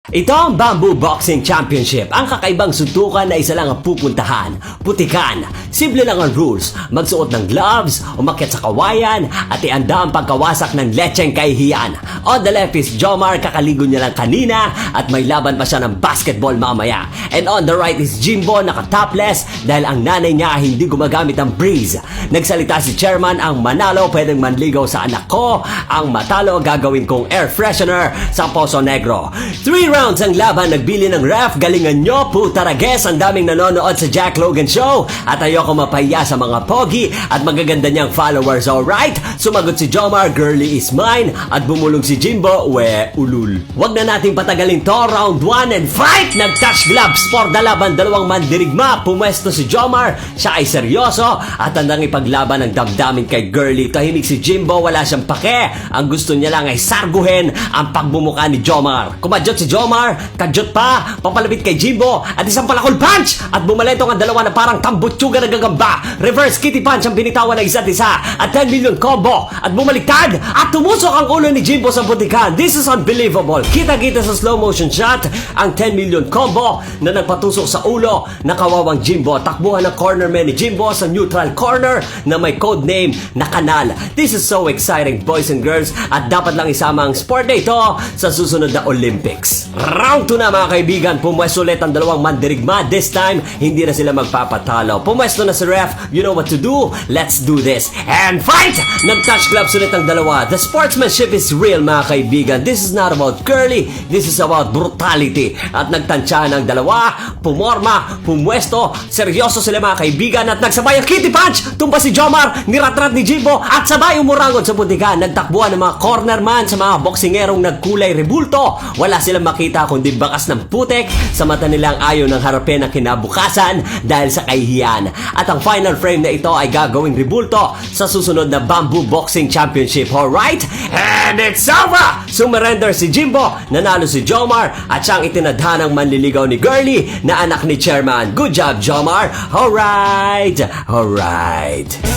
Ito ang Bamboo Boxing Championship. Ang kakaibang suntukan na isa lang ang pupuntahan. Putikan. Simple lang ang rules. Magsuot ng gloves, umakyat sa kawayan, at ianda ang pagkawasak ng lecheng kahihiyan. On the left is Jomar, kakaligo niya lang kanina, at may laban pa siya ng basketball mamaya. And on the right is Jimbo, naka-topless dahil ang nanay niya hindi gumagamit ng breeze. Nagsalita si chairman, ang manalo pwedeng manligaw sa anak ko, ang matalo gagawin kong air freshener sa Poso Negro. 3 rounds ang laban, nagbili ng ref, galingan nyo, putarages, ang daming nanonood sa Jack Logan Show at ayoko mapahiya sa mga pogi at magaganda niyang followers, alright? Sumagot si Jomar, girly is mine, at bumulong si Jimbo, we, ulul. Wag na nating patagalin to, round 1 and fight! Nag-touch gloves for the laban, dalawang mandirigma, pumwesto si Jomar, siya ay seryoso at handang ipaglaban ng damdamin kay girly. Tahimik si Jimbo, wala siyang pake, ang gusto niya lang ay sarguhin ang pagbumuka ni Jomar. Kumadyot si Jomar, kadyot pa, papalapit kay Jimbo at isang palakol punch at bumalentong ang dalawa na parang tambutsuga na gagamba. Reverse kitty punch ang binitawan ng isa't isa at 10 million combo at bumaliktad at tumusok ang ulo ni Jimbo sa putikan. This is unbelievable. Kita-kita sa slow motion shot ang 10 million combo na nagpatusok sa ulo na kawawang Jimbo. Takbuhan ng cornerman ni Jimbo sa neutral corner na may code name na Kanal. This is so exciting, boys and girls, at dapat lang isama ang sport na ito sa susunod na Olympics. Round 2 na mga kaibigan, pumwesto ulit ang dalawang mandirigma. This time, hindi na sila magpapatalo. Pumwesto na si ref, you know what to do, let's do this. And fight! Nag-touch gloves ulit ang dalawa. The sportsmanship is real mga kaibigan. This is not about curly, this is about brutality. At nagtansya ng dalawa, pumorma, pumwesto, seryoso sila mga kaibigan at nagsabay ang kitty punch. Tumpa si Jomar, niratrat ni Jimbo at sabay umurangon sa putikan. Nagtakbuhan ng mga cornerman sa mga boksingerong nagkulay rebulto. Wala silang makita kundi bakas ng putek sa mata nilang ayaw ng harapin ang kinabukasan dahil sa kahihiyan. At ang final frame na ito ay gagawing rebulto sa susunod na Bamboo Boxing Championship, alright? And it's over! Sumurrender si Jimbo, nanalo si Jomar at siyang itinadhanang manliligaw ni Girly na anak ni Chairman. Good job, Jomar! Alright! Alright!